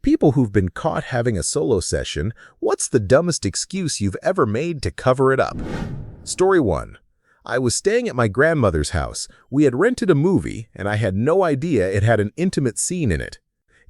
People who've been caught having a solo session, what's the dumbest excuse you've ever made to cover it up? Story 1. I was staying at my grandmother's house. We had rented a movie, and I had no idea it had an intimate scene in it.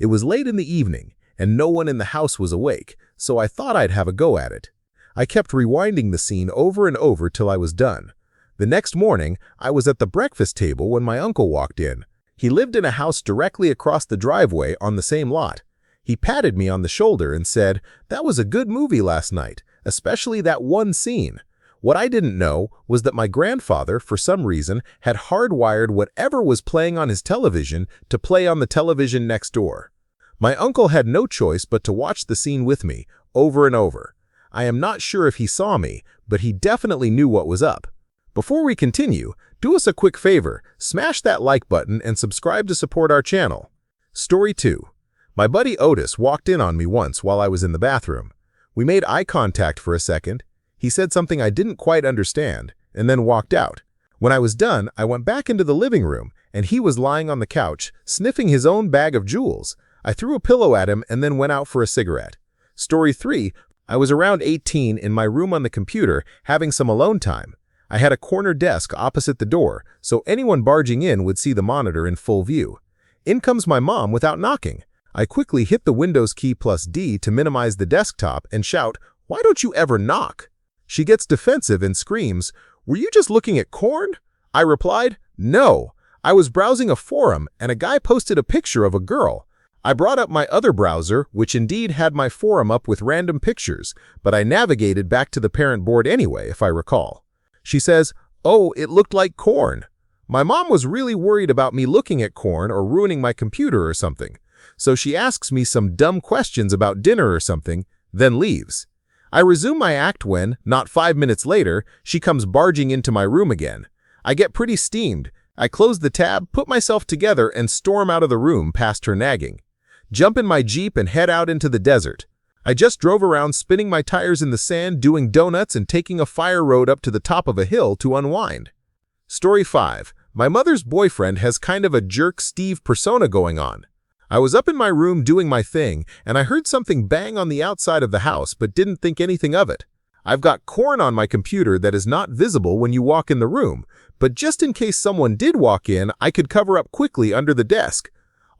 It was late in the evening, and no one in the house was awake, so I thought I'd have a go at it. I kept rewinding the scene over and over till I was done. The next morning, I was at the breakfast table when my uncle walked in. He lived in a house directly across the driveway on the same lot. He patted me on the shoulder and said, "That was a good movie last night, especially that one scene." What I didn't know was that my grandfather, for some reason, had hardwired whatever was playing on his television to play on the television next door. My uncle had no choice but to watch the scene with me, over and over. I am not sure if he saw me, but he definitely knew what was up. Before we continue, do us a quick favor, smash that like button and subscribe to support our channel. Story 2. My buddy Otis walked in on me once while I was in the bathroom. We made eye contact for a second. He said something I didn't quite understand, and then walked out. When I was done, I went back into the living room, and he was lying on the couch, sniffing his own bag of jewels. I threw a pillow at him and then went out for a cigarette. Story 3. I was around 18 in my room on the computer, having some alone time. I had a corner desk opposite the door, so anyone barging in would see the monitor in full view. In comes my mom without knocking. I quickly hit the Windows key plus D to minimize the desktop and shout, "Why don't you ever knock?" She gets defensive and screams, "Were you just looking at corn?" I replied, "No, I was browsing a forum and a guy posted a picture of a girl." I brought up my other browser, which indeed had my forum up with random pictures, but I navigated back to the parent board anyway, if I recall. She says, "Oh, it looked like corn." My mom was really worried about me looking at corn or ruining my computer or something, so she asks me some dumb questions about dinner or something, then leaves. I resume my act when, not 5 minutes later, she comes barging into my room again. I get pretty steamed. I close the tab, put myself together, and storm out of the room past her nagging. Jump in my Jeep and head out into the desert. I just drove around spinning my tires in the sand, doing donuts and taking a fire road up to the top of a hill to unwind. Story 5. My mother's boyfriend has kind of a jerk Steve persona going on. I was up in my room doing my thing, and I heard something bang on the outside of the house but didn't think anything of it. I've got corn on my computer that is not visible when you walk in the room, but just in case someone did walk in, I could cover up quickly under the desk.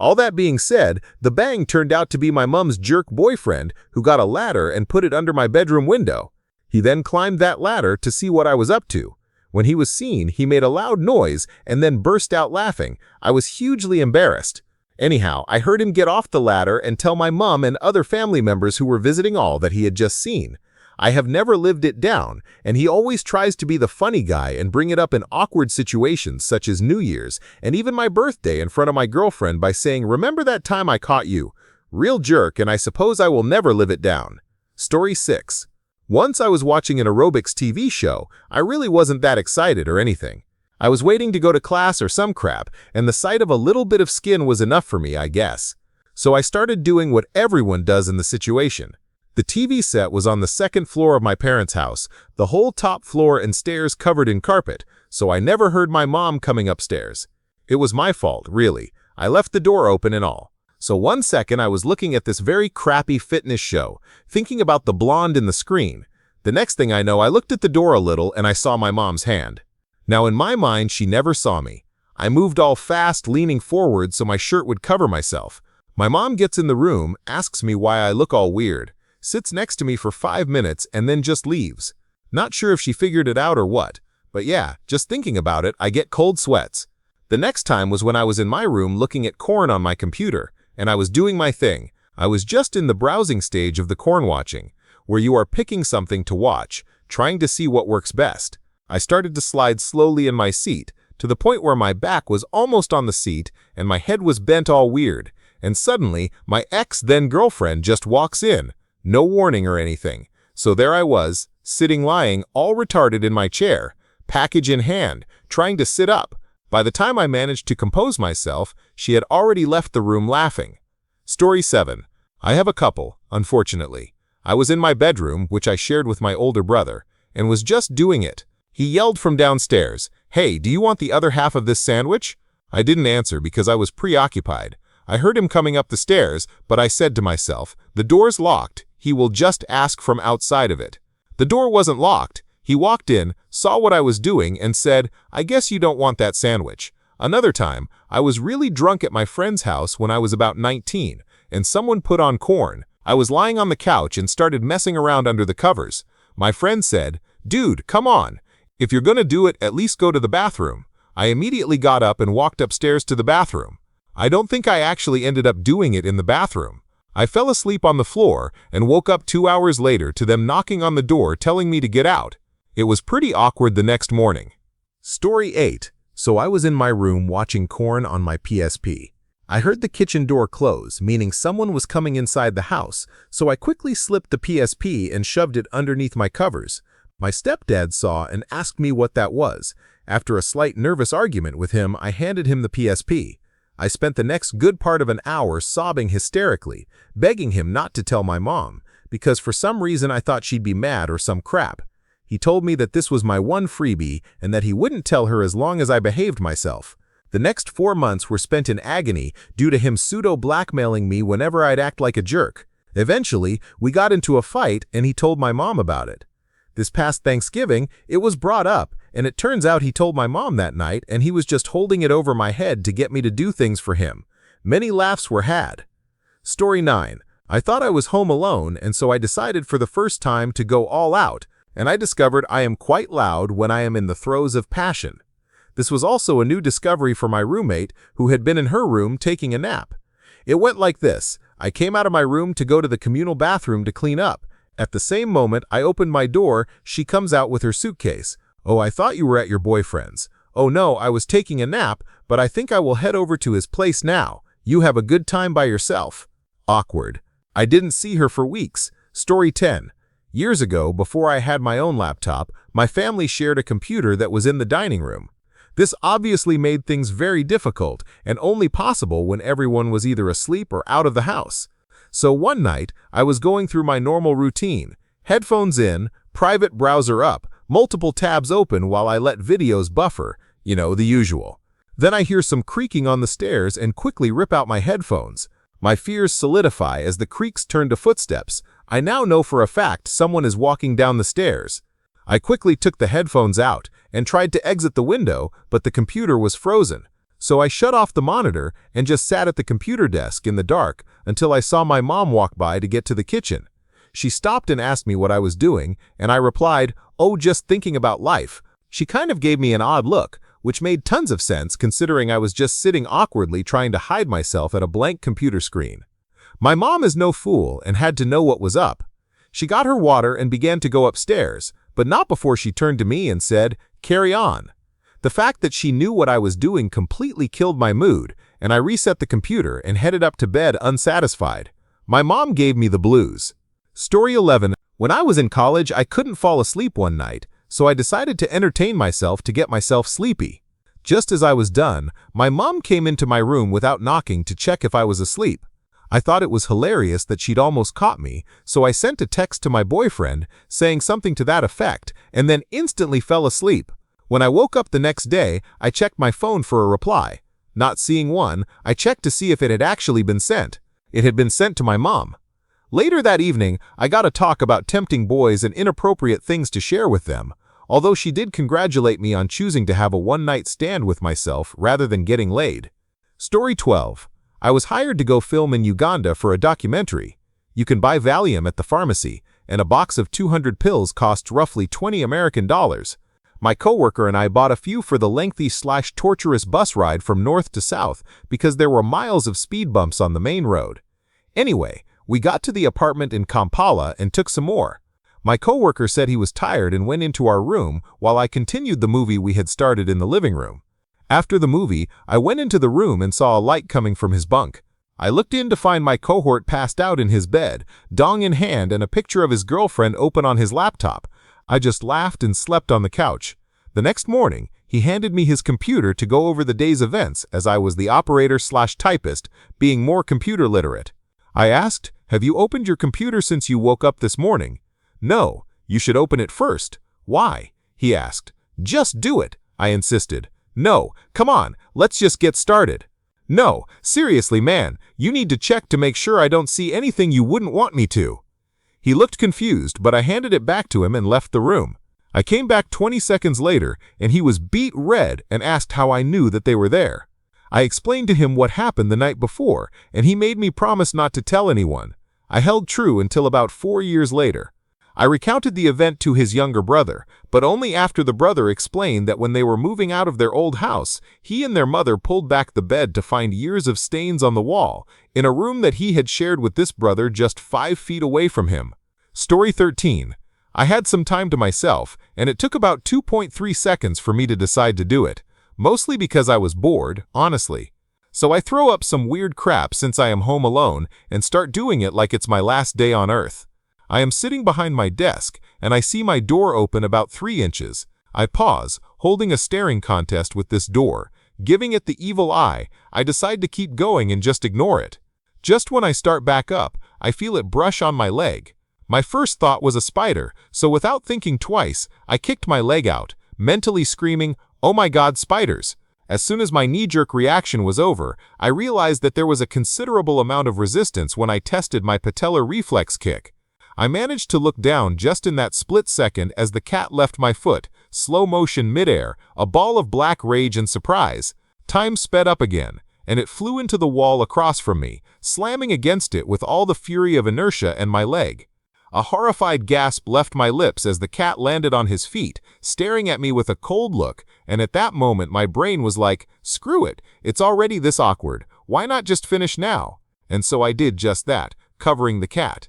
All that being said, the bang turned out to be my mom's jerk boyfriend who got a ladder and put it under my bedroom window. He then climbed that ladder to see what I was up to. When he was seen, he made a loud noise and then burst out laughing. I was hugely embarrassed. Anyhow, I heard him get off the ladder and tell my mom and other family members who were visiting all that he had just seen. I have never lived it down, and he always tries to be the funny guy and bring it up in awkward situations such as New Year's and even my birthday in front of my girlfriend by saying, "Remember that time I caught you?" Real jerk, and I suppose I will never live it down. Story 6. Once I was watching an aerobics TV show. I really wasn't that excited or anything. I was waiting to go to class or some crap, and the sight of a little bit of skin was enough for me, I guess. So I started doing what everyone does in the situation. The TV set was on the second floor of my parents' house, the whole top floor and stairs covered in carpet, so I never heard my mom coming upstairs. It was my fault, really. I left the door open and all. So 1 second I was looking at this very crappy fitness show, thinking about the blonde in the screen. The next thing I know, I looked at the door a little and I saw my mom's hand. Now in my mind, she never saw me. I moved all fast, leaning forward so my shirt would cover myself. My mom gets in the room, asks me why I look all weird, sits next to me for 5 minutes, and then just leaves. Not sure if she figured it out or what, but yeah, just thinking about it, I get cold sweats. The next time was when I was in my room looking at corn on my computer, and I was doing my thing. I was just in the browsing stage of the corn watching, where you are picking something to watch, trying to see what works best. I started to slide slowly in my seat, to the point where my back was almost on the seat and my head was bent all weird, and suddenly my ex-then-girlfriend just walks in. No warning or anything. So there I was, sitting lying all retarded in my chair, package in hand, trying to sit up. By the time I managed to compose myself, she had already left the room laughing. Story 7. I have a couple, unfortunately. I was in my bedroom, which I shared with my older brother, and was just doing it. He yelled from downstairs, "Hey, do you want the other half of this sandwich?" I didn't answer because I was preoccupied. I heard him coming up the stairs, but I said to myself, the door's locked. He will just ask from outside of it. The door wasn't locked. He walked in, saw what I was doing, and said, I guess you don't want that sandwich. Another time, I was really drunk at my friend's house when I was about 19, and someone put on corn. I was lying on the couch and started messing around under the covers. My friend said, dude, come on. If you're gonna do it, at least go to the bathroom. I immediately got up and walked upstairs to the bathroom. I don't think I actually ended up doing it in the bathroom. I fell asleep on the floor and woke up 2 hours later to them knocking on the door telling me to get out. It was pretty awkward the next morning. Story 8. So I was in my room watching Corn on my PSP. I heard the kitchen door close, meaning someone was coming inside the house, so I quickly slipped the PSP and shoved it underneath my covers. My stepdad saw and asked me what that was. After a slight nervous argument with him, I handed him the PSP. I spent the next good part of an hour sobbing hysterically, begging him not to tell my mom, because for some reason I thought she'd be mad or some crap. He told me that this was my one freebie and that he wouldn't tell her as long as I behaved myself. The next 4 months were spent in agony due to him pseudo-blackmailing me whenever I'd act like a jerk. Eventually, we got into a fight and he told my mom about it. This past Thanksgiving, it was brought up, and it turns out he told my mom that night and he was just holding it over my head to get me to do things for him. Many laughs were had. Story 9. I thought I was home alone, and so I decided for the first time to go all out, and I discovered I am quite loud when I am in the throes of passion. This was also a new discovery for my roommate, who had been in her room taking a nap. It went like this. I came out of my room to go to the communal bathroom to clean up. At the same moment I opened my door, she comes out with her suitcase. Oh, I thought you were at your boyfriend's. Oh no, I was taking a nap, but I think I will head over to his place now. You have a good time by yourself. Awkward. I didn't see her for weeks. Story 10. Years ago, before I had my own laptop, my family shared a computer that was in the dining room. This obviously made things very difficult and only possible when everyone was either asleep or out of the house. So one night, I was going through my normal routine. Headphones in, private browser up, multiple tabs open while I let videos buffer, you know, the usual. Then I hear some creaking on the stairs and quickly rip out my headphones. My fears solidify as the creaks turn to footsteps. I now know for a fact someone is walking down the stairs. I quickly took the headphones out and tried to exit the window, but the computer was frozen. So I shut off the monitor and just sat at the computer desk in the dark until I saw my mom walk by to get to the kitchen. She stopped and asked me what I was doing, and I replied, "Oh, just thinking about life." She kind of gave me an odd look, which made tons of sense considering I was just sitting awkwardly trying to hide myself at a blank computer screen. My mom is no fool and had to know what was up. She got her water and began to go upstairs, but not before she turned to me and said, "Carry on." The fact that she knew what I was doing completely killed my mood, and I reset the computer and headed up to bed unsatisfied. My mom gave me the blues. Story 11. When I was in college, I couldn't fall asleep one night, so I decided to entertain myself to get myself sleepy. Just as I was done, my mom came into my room without knocking to check if I was asleep. I thought it was hilarious that she'd almost caught me, so I sent a text to my boyfriend saying something to that effect and then instantly fell asleep. When I woke up the next day, I checked my phone for a reply. Not seeing one, I checked to see if it had actually been sent. It had been sent to my mom. Later that evening, I got a talk about tempting boys and inappropriate things to share with them, although she did congratulate me on choosing to have a one-night stand with myself rather than getting laid. Story 12. I was hired to go film in Uganda for a documentary. You can buy Valium at the pharmacy, and a box of 200 pills costs roughly $20 American. My coworker and I bought a few for the lengthy/torturous bus ride from north to south because there were miles of speed bumps on the main road. Anyway, we got to the apartment in Kampala and took some more. My coworker said he was tired and went into our room while I continued the movie we had started in the living room. After the movie, I went into the room and saw a light coming from his bunk. I looked in to find my cohort passed out in his bed, dong in hand, and a picture of his girlfriend open on his laptop. I just laughed and slept on the couch. The next morning, he handed me his computer to go over the day's events as I was the operator/typist, being more computer literate. I asked, "Have you opened your computer since you woke up this morning?" "No, you should open it first." "Why?" he asked. "Just do it," I insisted. "No, come on, let's just get started." No, seriously, man, you need to check to make sure I don't see anything you wouldn't want me to. He looked confused, but I handed it back to him and left the room. I came back 20 seconds later, and he was beet red and asked how I knew that they were there. I explained to him what happened the night before, and he made me promise not to tell anyone. I held true until about 4 years later. I recounted the event to his younger brother, but only after the brother explained that when they were moving out of their old house, he and their mother pulled back the bed to find years of stains on the wall, in a room that he had shared with this brother just 5 feet away from him. Story 13. I had some time to myself, and it took about 2.3 seconds for me to decide to do it, mostly because I was bored, honestly. So I throw up some weird crap since I am home alone and start doing it like it's my last day on Earth. I am sitting behind my desk, and I see my door open about 3 inches. I pause, holding a staring contest with this door. Giving it the evil eye, I decide to keep going and just ignore it. Just when I start back up, I feel it brush on my leg. My first thought was a spider, so without thinking twice, I kicked my leg out, mentally screaming, "Oh my God, spiders!" As soon as my knee-jerk reaction was over, I realized that there was a considerable amount of resistance when I tested my patellar reflex kick. I managed to look down just in that split second as the cat left my foot, slow motion midair, a ball of black rage and surprise. Time sped up again, and it flew into the wall across from me, slamming against it with all the fury of inertia and my leg. A horrified gasp left my lips as the cat landed on his feet, staring at me with a cold look, and at that moment my brain was like, screw it, it's already this awkward, why not just finish now? And so I did just that, covering the cat.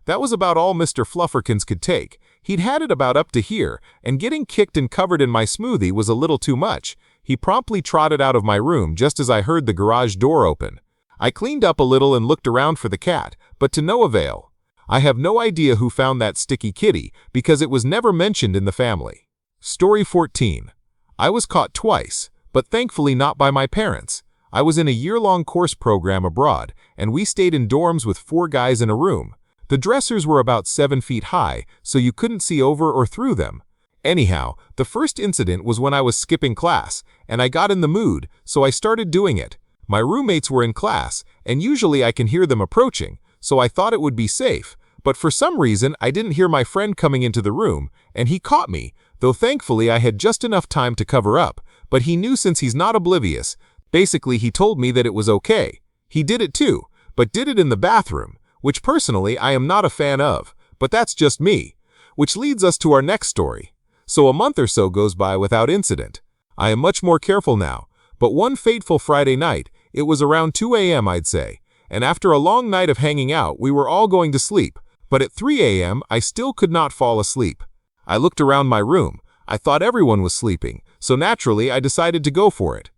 That was about all Mr. Flufferkins could take. He'd had it about up to here, and getting kicked and covered in my smoothie was a little too much. He promptly trotted out of my room just as I heard the garage door open. I cleaned up a little and looked around for the cat, but to no avail. I have no idea who found that sticky kitty because it was never mentioned in the family. Story 14. I was caught twice, but thankfully not by my parents. I was in a year-long course program abroad, and we stayed in dorms with 4 guys in a room. The dressers were about 7 feet high, so you couldn't see over or through them. Anyhow, the first incident was when I was skipping class, and I got in the mood, so I started doing it. My roommates were in class, and usually I can hear them approaching, so I thought it would be safe. But for some reason, I didn't hear my friend coming into the room, and he caught me, though thankfully I had just enough time to cover up. But he knew since he's not oblivious. Basically, he told me that it was okay. He did it too, but did it in the bathroom, which personally I am not a fan of, but that's just me. Which leads us to our next story. So a month or so goes by without incident. I am much more careful now, but one fateful Friday night, it was around 2 a.m. I'd say, and after a long night of hanging out, we were all going to sleep. But at 3 a.m., I still could not fall asleep. I looked around my room. I thought everyone was sleeping, so naturally I decided to go for it.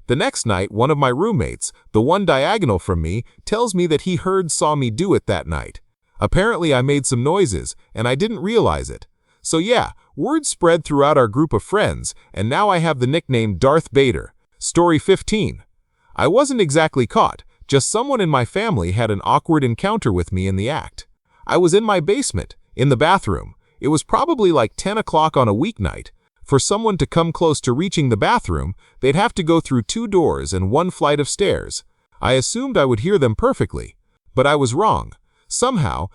The next night, one of my roommates, the one diagonal from me, tells me that he saw me do it that night. Apparently I made some noises, and I didn't realize it. So yeah, word spread throughout our group of friends, and now I have the nickname Darth Vader. Story 15. I wasn't exactly caught, just someone in my family had an awkward encounter with me in the act. I was in my basement, in the bathroom. It was probably like 10 o'clock on a weeknight. For someone to come close to reaching the bathroom, they'd have to go through 2 doors and 1 flight of stairs. I assumed I would hear them perfectly, but I was wrong. Somehow,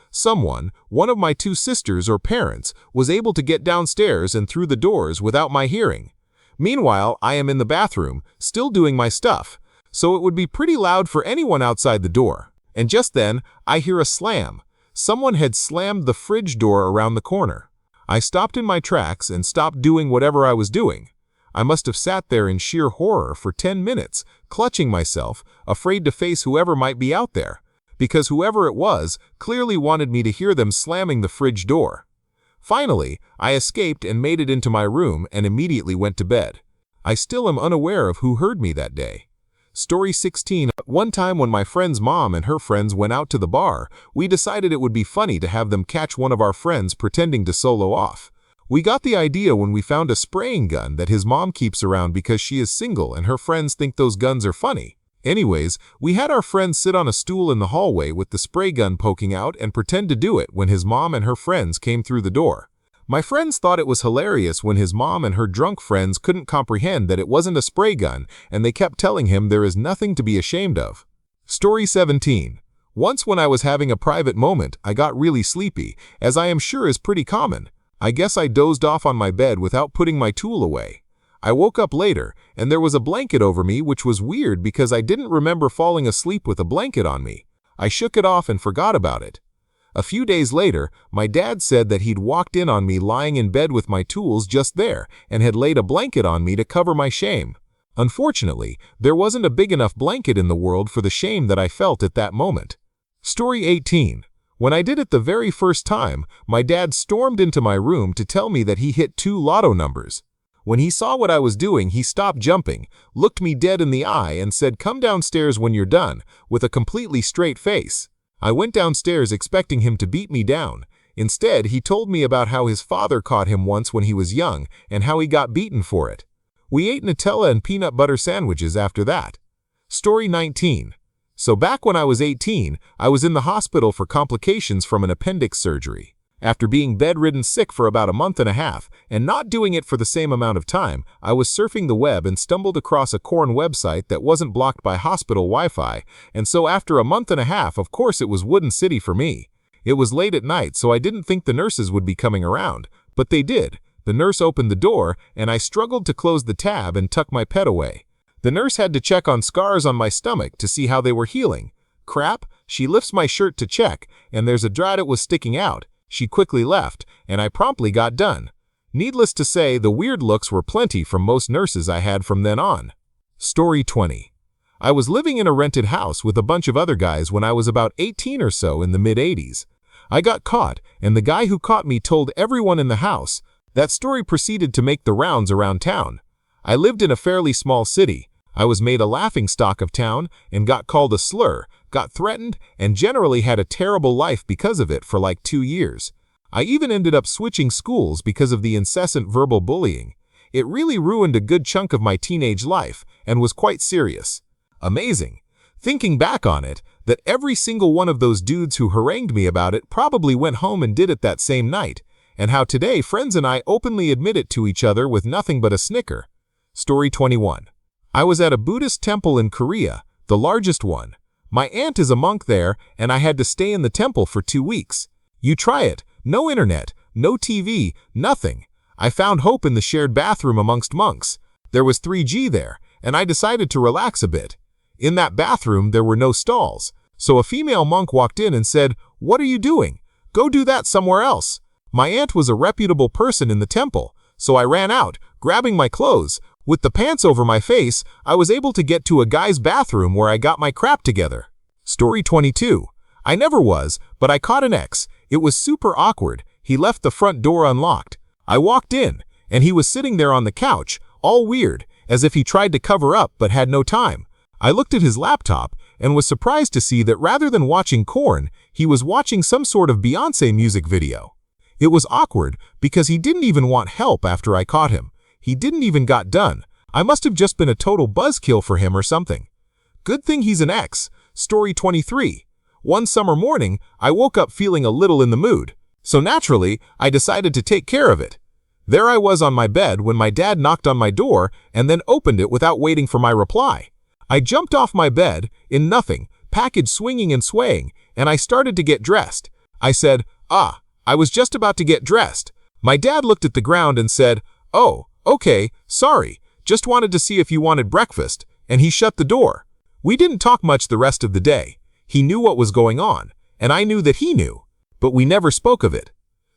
one of my 2 sisters or parents, was able to get downstairs and through the doors without my hearing. Meanwhile, I am in the bathroom, still doing my stuff, so it would be pretty loud for anyone outside the door. And just then, I hear a slam. Someone had slammed the fridge door around the corner. I stopped in my tracks and stopped doing whatever I was doing. I must have sat there in sheer horror for 10 minutes, clutching myself, afraid to face whoever might be out there, because whoever it was clearly wanted me to hear them slamming the fridge door. Finally, I escaped and made it into my room and immediately went to bed. I still am unaware of who heard me that day. Story 16. One time when my friend's mom and her friends went out to the bar, we decided it would be funny to have them catch one of our friends pretending to solo off. We got the idea when we found a spraying gun that his mom keeps around because she is single and her friends think those guns are funny. Anyways, we had our friend sit on a stool in the hallway with the spray gun poking out and pretend to do it when his mom and her friends came through the door. My friends thought it was hilarious when his mom and her drunk friends couldn't comprehend that it wasn't a spray gun, and they kept telling him there is nothing to be ashamed of. Story 17. Once when I was having a private moment, I got really sleepy, as I am sure is pretty common. I guess I dozed off on my bed without putting my tool away. I woke up later, and there was a blanket over me, which was weird because I didn't remember falling asleep with a blanket on me. I shook it off and forgot about it. A few days later, my dad said that he'd walked in on me lying in bed with my tools just there and had laid a blanket on me to cover my shame. Unfortunately, there wasn't a big enough blanket in the world for the shame that I felt at that moment. Story 18. When I did it the very first time, my dad stormed into my room to tell me that he hit 2 lotto numbers. When he saw what I was doing, he stopped jumping, looked me dead in the eye, and said, "Come downstairs when you're done," with a completely straight face. I went downstairs expecting him to beat me down. Instead, he told me about how his father caught him once when he was young and how he got beaten for it. We ate Nutella and peanut butter sandwiches after that. Story 19. So back when I was 18, I was in the hospital for complications from an appendix surgery. After being bedridden sick for about a month and a half, and not doing it for the same amount of time, I was surfing the web and stumbled across a corn website that wasn't blocked by hospital Wi-Fi, and so after a month and a half, of course it was Wooden City for me. It was late at night, so I didn't think the nurses would be coming around, but they did. The nurse opened the door, and I struggled to close the tab and tuck my pet away. The nurse had to check on scars on my stomach to see how they were healing. Crap, she lifts my shirt to check, and there's a drat that was sticking out. She quickly left, and I promptly got done. Needless to say, the weird looks were plenty from most nurses I had from then on. Story 20. I was living in a rented house with a bunch of other guys when I was about 18 or so in the mid-80s. I got caught, and the guy who caught me told everyone in the house. That story proceeded to make the rounds around town. I lived in a fairly small city. I was made a laughingstock of town and got called a slur, got threatened, and generally had a terrible life because of it for like 2 years. I even ended up switching schools because of the incessant verbal bullying. It really ruined a good chunk of my teenage life and was quite serious. Amazing. Thinking back on it, that every single one of those dudes who harangued me about it probably went home and did it that same night, and how today friends and I openly admit it to each other with nothing but a snicker. Story 21. I was at a Buddhist temple in Korea, the largest one. My aunt is a monk there, and I had to stay in the temple for 2 weeks. You try it. No internet, no TV, nothing. I found hope in the shared bathroom amongst monks. There was 3G there, and I decided to relax a bit. In that bathroom, there were no stalls. So a female monk walked in and said, "What are you doing? Go do that somewhere else." My aunt was a reputable person in the temple, so I ran out, grabbing my clothes. With the pants over my face, I was able to get to a guy's bathroom where I got my crap together. Story 22. I never was, but I caught an ex. It was super awkward. He left the front door unlocked. I walked in, and he was sitting there on the couch, all weird, as if he tried to cover up but had no time. I looked at his laptop and was surprised to see that rather than watching Korn, he was watching some sort of Beyoncé music video. It was awkward because he didn't even want help after I caught him. He didn't even got done. I must have just been a total buzzkill for him or something. Good thing he's an ex. Story 23. One summer morning, I woke up feeling a little in the mood. So naturally, I decided to take care of it. There I was on my bed when my dad knocked on my door and then opened it without waiting for my reply. I jumped off my bed, in nothing, package swinging and swaying, and I started to get dressed. I said, I was just about to get dressed. My dad looked at the ground and said, "Oh, okay, sorry, just wanted to see if you wanted breakfast," and he shut the door. We didn't talk much the rest of the day. He knew what was going on, and I knew that he knew, but we never spoke of it.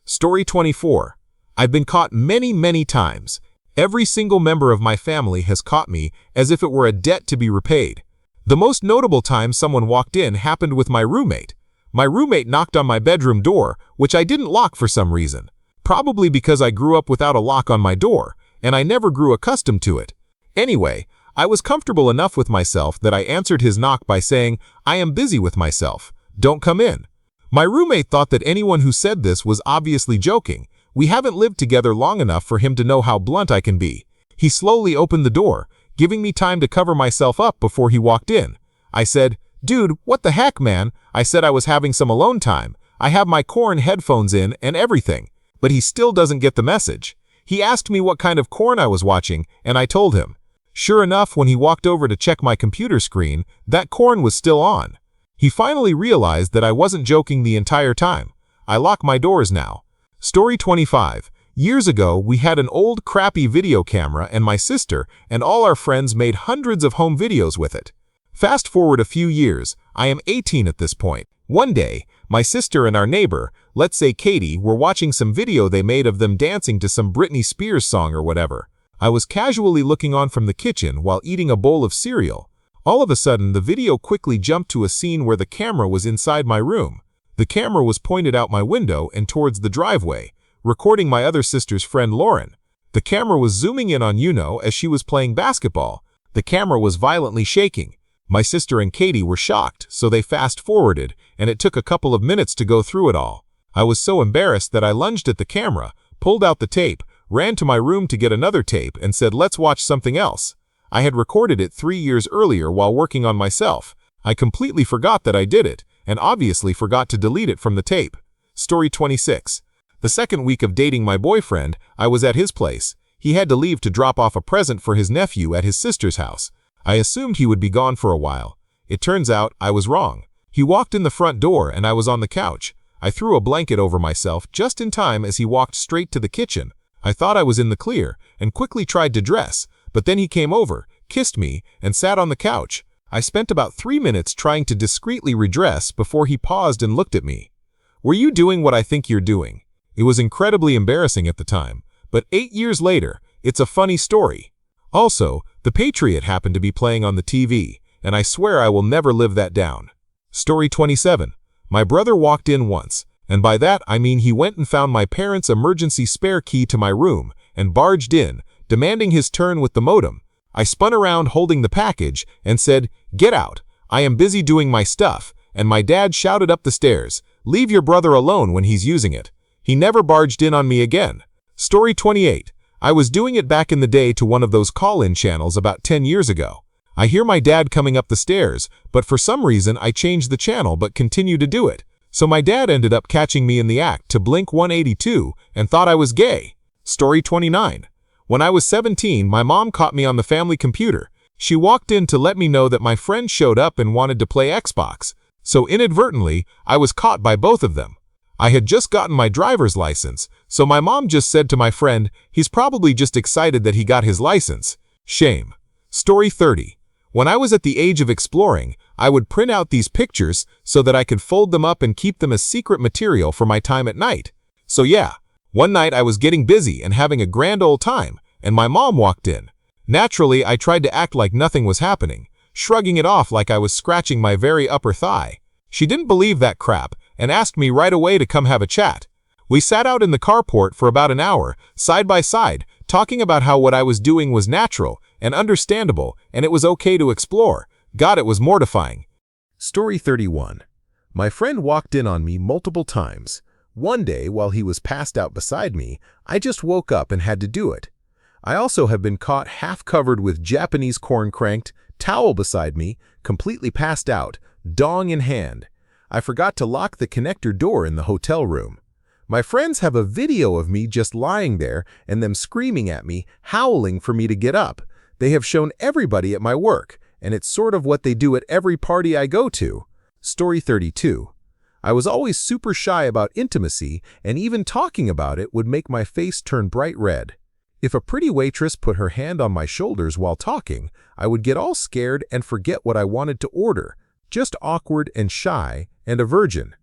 Story 24. I've been caught many times. Every single member of my family has caught me as if it were a debt to be repaid. The most notable time someone walked in happened with my roommate. My roommate knocked on my bedroom door, which I didn't lock for some reason. Probably because I grew up without a lock on my door, and I never grew accustomed to it. Anyway, I was comfortable enough with myself that I answered his knock by saying, "I am busy with myself. Don't come in." My roommate thought that anyone who said this was obviously joking. We haven't lived together long enough for him to know how blunt I can be. He slowly opened the door, giving me time to cover myself up before he walked in. I said, "Dude, what the heck, man?" I said I was having some alone time. I have my Korn headphones in and everything. but he still doesn't get the message. He asked me what kind of corn I was watching, and I told him. Sure enough, when he walked over to check my computer screen, that corn was still on. He finally realized that I wasn't joking the entire time. I lock my doors now. Story 25. Years ago, we had an old crappy video camera, and my sister and all our friends made hundreds of home videos with it. Fast forward a few years, I am 18 at this point. One day, my sister and our neighbor, let's say Katie, were watching some video they made of them dancing to some Britney Spears song or whatever. I was casually looking on from the kitchen while eating a bowl of cereal. All of a sudden, the video quickly jumped to a scene where the camera was inside my room. The camera was pointed out my window and towards the driveway, recording my other sister's friend Lauren. The camera was zooming in on Yuno as she was playing basketball. The camera was violently shaking. My sister and Katie were shocked, so they fast-forwarded, and it took a couple of minutes to go through it all. I was so embarrassed that I lunged at the camera, pulled out the tape, ran to my room to get another tape, and said, "Let's watch something else." I had recorded it 3 years earlier while working on myself. I completely forgot that I did it, and obviously forgot to delete it from the tape. Story 26. The second week of dating my boyfriend, I was at his place. He had to leave to drop off a present for his nephew at his sister's house. I assumed he would be gone for a while. It turns out I was wrong. He walked in the front door and I was on the couch. I threw a blanket over myself just in time as he walked straight to the kitchen. I thought I was in the clear and quickly tried to dress, but then he came over, kissed me, and sat on the couch. I spent about 3 minutes trying to discreetly redress before he paused and looked at me. "Were you doing what I think you're doing?" It was incredibly embarrassing at the time, but 8 years later, it's a funny story. Also, The Patriot happened to be playing on the TV, and I swear I will never live that down. Story 27. My brother walked in once, and by that I mean he went and found my parents' emergency spare key to my room and barged in, demanding his turn with the modem. I spun around holding the package and said, "Get out, I am busy doing my stuff," and my dad shouted up the stairs, "Leave your brother alone when he's using it." He never barged in on me again. Story 28. I was doing it back in the day to one of those call-in channels about 10 years ago. I hear my dad coming up the stairs, but for some reason I changed the channel but continue to do it. So my dad ended up catching me in the act to Blink 182 and thought I was gay. Story 29. When I was 17, my mom caught me on the family computer. She walked in to let me know that my friend showed up and wanted to play Xbox. So inadvertently, I was caught by both of them. I had just gotten my driver's license, so my mom just said to my friend, "He's probably just excited that he got his license." Shame. Story 30. When I was at the age of exploring, I would print out these pictures so that I could fold them up and keep them as secret material for my time at night. So yeah, one night I was getting busy and having a grand old time, and my mom walked in. Naturally, I tried to act like nothing was happening, shrugging it off like I was scratching my very upper thigh. She didn't believe that crap and asked me right away to come have a chat. We sat out in the carport for about an hour, side by side, talking about how what I was doing was natural and understandable, and it was okay to explore. God, it was mortifying. Story 31. My friend walked in on me multiple times. One day, while he was passed out beside me, I just woke up and had to do it. I also have been caught half covered with Japanese corn cranked, towel beside me, completely passed out, dong in hand. I forgot to lock the connector door in the hotel room. My friends have a video of me just lying there and them screaming at me, howling for me to get up. They have shown everybody at my work, and it's sort of what they do at every party I go to. Story 32. I was always super shy about intimacy, and even talking about it would make my face turn bright red. If a pretty waitress put her hand on my shoulders while talking, I would get all scared and forget what I wanted to order, just awkward and shy and a virgin.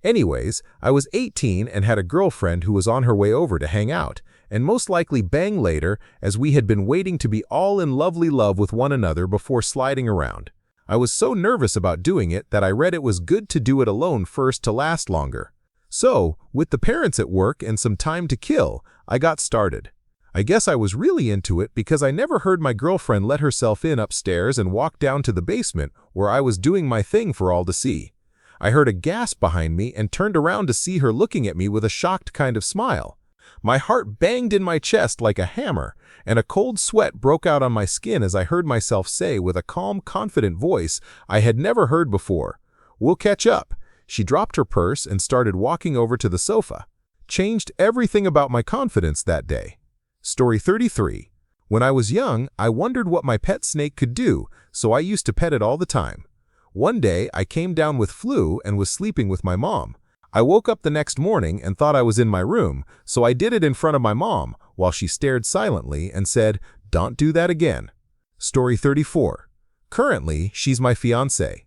Anyways, I was 18 and had a girlfriend who was on her way over to hang out, and most likely bang later, as we had been waiting to be all in lovely love with one another before sliding around. I was so nervous about doing it that I read it was good to do it alone first to last longer. So, with the parents at work and some time to kill, I got started. I guess I was really into it because I never heard my girlfriend let herself in upstairs and walk down to the basement where I was doing my thing for all to see. I heard a gasp behind me and turned around to see her looking at me with a shocked kind of smile. My heart banged in my chest like a hammer, and a cold sweat broke out on my skin as I heard myself say with a calm, confident voice I had never heard before, "We'll catch up." She dropped her purse and started walking over to the sofa. changed everything about my confidence that day. Story 33. When I was young, I wondered what my pet snake could do, so I used to pet it all the time. One day, I came down with flu and was sleeping with my mom. I woke up the next morning and thought I was in my room, so I did it in front of my mom, while she stared silently and said, "Don't do that again." Story 34. Currently, she's my fiancée.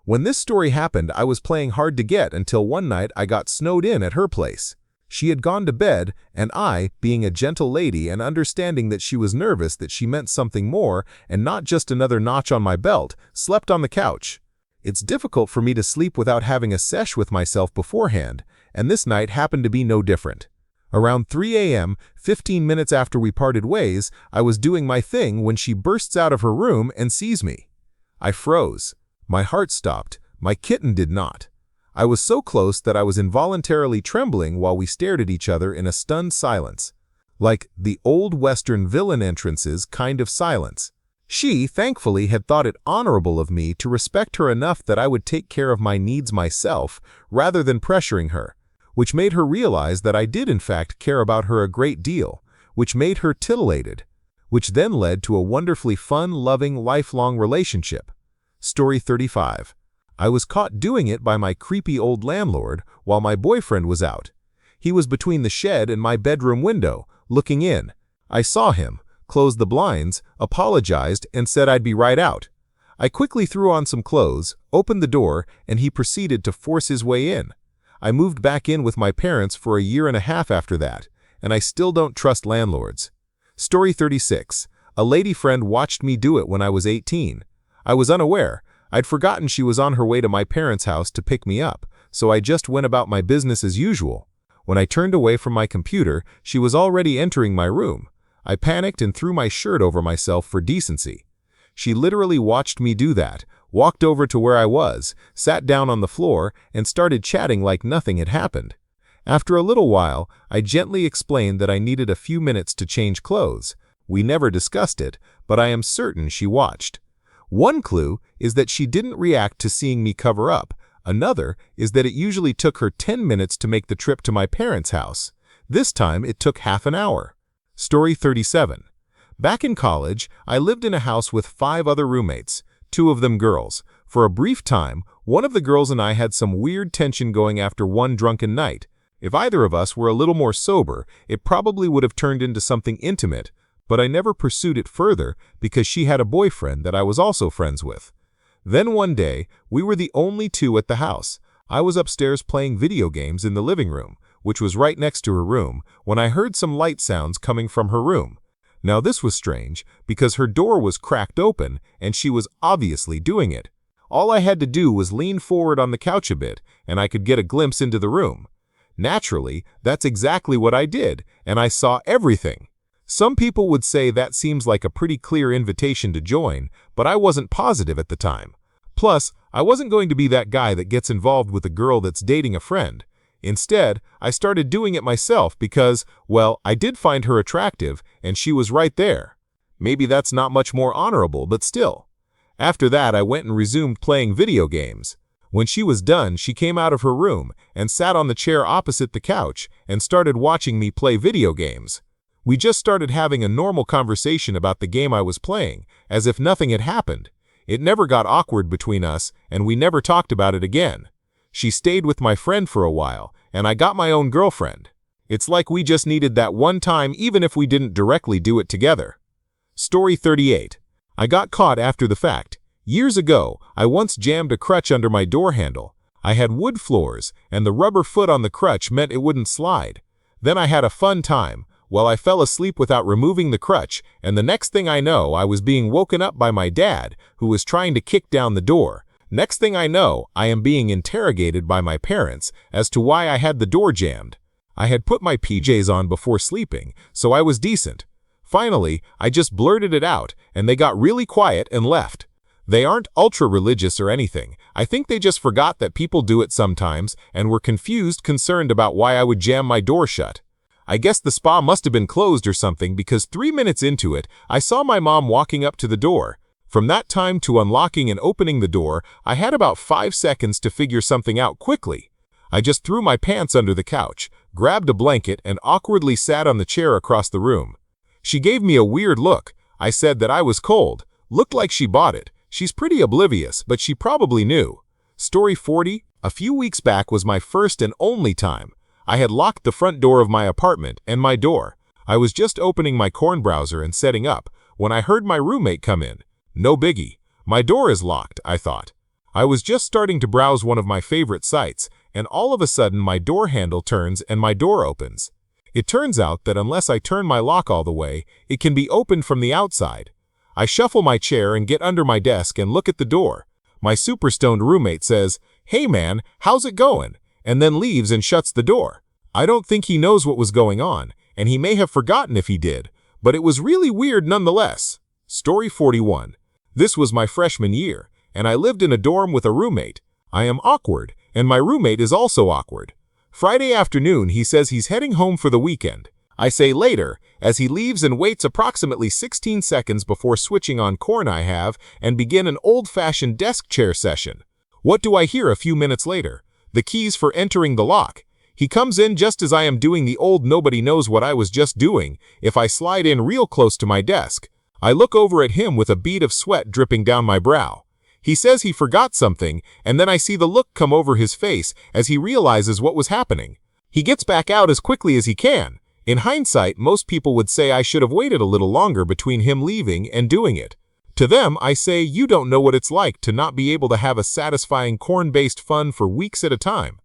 When this story happened, I was playing hard to get until one night I got snowed in at her place. She had gone to bed, and I, being a gentle lady and understanding that she was nervous that she meant something more and not just another notch on my belt, slept on the couch. It's difficult for me to sleep without having a sesh with myself beforehand, and this night happened to be no different. Around 3 a.m., 15 minutes after we parted ways, I was doing my thing when she bursts out of her room and sees me. I froze. My heart stopped. My kitten did not. I was so close that I was involuntarily trembling while we stared at each other in a stunned silence. Like the old Western villain entrances kind of silence. She, thankfully, had thought it honorable of me to respect her enough that I would take care of my needs myself rather than pressuring her, which made her realize that I did in fact care about her a great deal, which made her titillated, which then led to a wonderfully fun, loving, lifelong relationship. Story 35. I was caught doing it by my creepy old landlord while my boyfriend was out. He was between the shed and my bedroom window, looking in. I saw him, closed the blinds, apologized, and said I'd be right out. I quickly threw on some clothes, opened the door, and he proceeded to force his way in. I moved back in with my parents for a year and a half after that, and I still don't trust landlords. Story 36. A lady friend watched me do it when I was 18. I was unaware. I'd forgotten she was on her way to my parents' house to pick me up, so I just went about my business as usual. When I turned away from my computer, she was already entering my room. I panicked and threw my shirt over myself for decency. She literally watched me do that, walked over to where I was, sat down on the floor, and started chatting like nothing had happened. After a little while, I gently explained that I needed a few minutes to change clothes. We never discussed it, but I am certain she watched. One clue is that she didn't react to seeing me cover up. Another is that it usually took her 10 minutes to make the trip to my parents' house. This time it took half an hour. Story 37. Back in college, I lived in a house with 5 other roommates, 2 of them girls. For a brief time, one of the girls and I had some weird tension going after one drunken night. If either of us were a little more sober, it probably would have turned into something intimate, but I never pursued it further because she had a boyfriend that I was also friends with. Then one day, we were the only 2 at the house. I was upstairs playing video games in the living room, which was right next to her room, when I heard some light sounds coming from her room. Now this was strange, because her door was cracked open, and she was obviously doing it. All I had to do was lean forward on the couch a bit, and I could get a glimpse into the room. Naturally, that's exactly what I did, and I saw everything. Some people would say that seems like a pretty clear invitation to join, but I wasn't positive at the time. Plus, I wasn't going to be that guy that gets involved with a girl that's dating a friend. Instead, I started doing it myself because, well, I did find her attractive, and she was right there. Maybe that's not much more honorable, but still. After that, I went and resumed playing video games. When she was done, she came out of her room and sat on the chair opposite the couch and started watching me play video games. We just started having a normal conversation about the game I was playing, as if nothing had happened. It never got awkward between us, and we never talked about it again. She stayed with my friend for a while, and I got my own girlfriend. It's like we just needed that one time even if we didn't directly do it together. Story 38. I got caught after the fact. Years ago, I once jammed a crutch under my door handle. I had wood floors, and the rubber foot on the crutch meant it wouldn't slide. Then I had a fun time. Well, I fell asleep without removing the crutch, and the next thing I know, I was being woken up by my dad, who was trying to kick down the door. Next thing I know, I am being interrogated by my parents as to why I had the door jammed. I had put my PJs on before sleeping, so I was decent. Finally, I just blurted it out, and they got really quiet and left. They aren't ultra-religious or anything. I think they just forgot that people do it sometimes and were confused, concerned about why I would jam my door shut. I guess the spa must have been closed or something because 3 minutes into it, I saw my mom walking up to the door. From that time to unlocking and opening the door, I had about 5 seconds to figure something out quickly. I just threw my pants under the couch, grabbed a blanket, and awkwardly sat on the chair across the room. She gave me a weird look. I said that I was cold. Looked like she bought it. She's pretty oblivious, but she probably knew. Story 40. A few weeks back was my first and only time. I had locked the front door of my apartment and my door. I was just opening my Corn browser and setting up when I heard my roommate come in. No biggie. My door is locked, I thought. I was just starting to browse one of my favorite sites, and all of a sudden my door handle turns and my door opens. It turns out that unless I turn my lock all the way, it can be opened from the outside. I shuffle my chair and get under my desk and look at the door. My super stoned roommate says, "Hey man, how's it going?" and then leaves and shuts the door. I don't think he knows what was going on, and he may have forgotten if he did, but it was really weird nonetheless. Story 41. This was my freshman year, and I lived in a dorm with a roommate. I am awkward, and my roommate is also awkward. Friday afternoon, he says he's heading home for the weekend. I say later, as he leaves and waits approximately 16 seconds before switching on Corn I have and begin an old-fashioned desk chair session. What do I hear a few minutes later? The keys for entering the lock. He comes in just as I am doing the old nobody knows what I was just doing if I slide in real close to my desk. I look over at him with a bead of sweat dripping down my brow. He says he forgot something, and then I see the look come over his face as he realizes what was happening. He gets back out as quickly as he can. In hindsight, most people would say I should have waited a little longer between him leaving and doing it. To them, I say, you don't know what it's like to not be able to have a satisfying Corn-based fun for weeks at a time.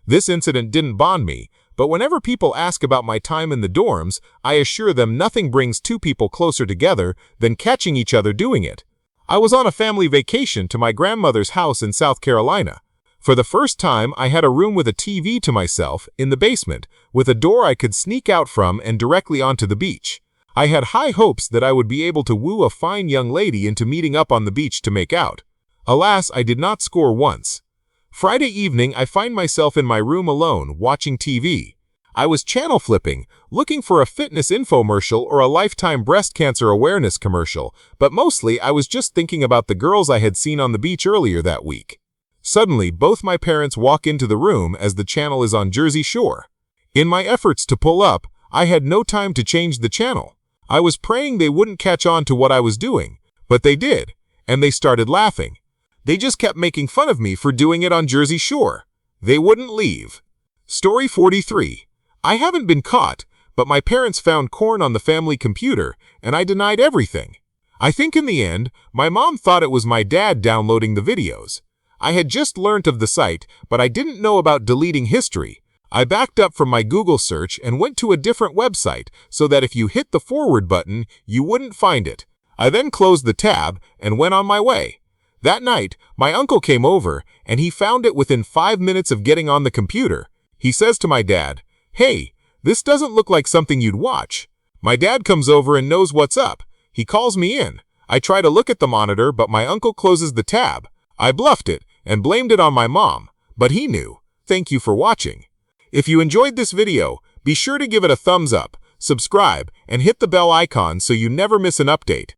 This incident didn't bond me, but whenever people ask about my time in the dorms, I assure them nothing brings two people closer together than catching each other doing it. I was on a family vacation to my grandmother's house in South Carolina. For the first time, I had a room with a TV to myself in the basement, with a door I could sneak out from and directly onto the beach. I had high hopes that I would be able to woo a fine young lady into meeting up on the beach to make out. Alas, I did not score once. Friday evening, I find myself in my room alone, watching TV. I was channel flipping, looking for a fitness infomercial or a lifetime breast cancer awareness commercial, but mostly I was just thinking about the girls I had seen on the beach earlier that week. Suddenly, both my parents walk into the room as the channel is on Jersey Shore. In my efforts to pull up, I had no time to change the channel. I was praying they wouldn't catch on to what I was doing, but they did, and they started laughing. They just kept making fun of me for doing it on Jersey Shore. They wouldn't leave. Story 43. I haven't been caught, but my parents found Corn on the family computer, and I denied everything. I think in the end, my mom thought it was my dad downloading the videos. I had just learnt of the site, but I didn't know about deleting history. I backed up from my Google search and went to a different website so that if you hit the forward button, you wouldn't find it. I then closed the tab and went on my way. That night, my uncle came over, and he found it within 5 minutes of getting on the computer. He says to my dad, "Hey, this doesn't look like something you'd watch." My dad comes over and knows what's up. He calls me in. I try to look at the monitor, but my uncle closes the tab. I bluffed it and blamed it on my mom, but he knew. Thank you for watching. If you enjoyed this video, be sure to give it a thumbs up, subscribe, and hit the bell icon so you never miss an update.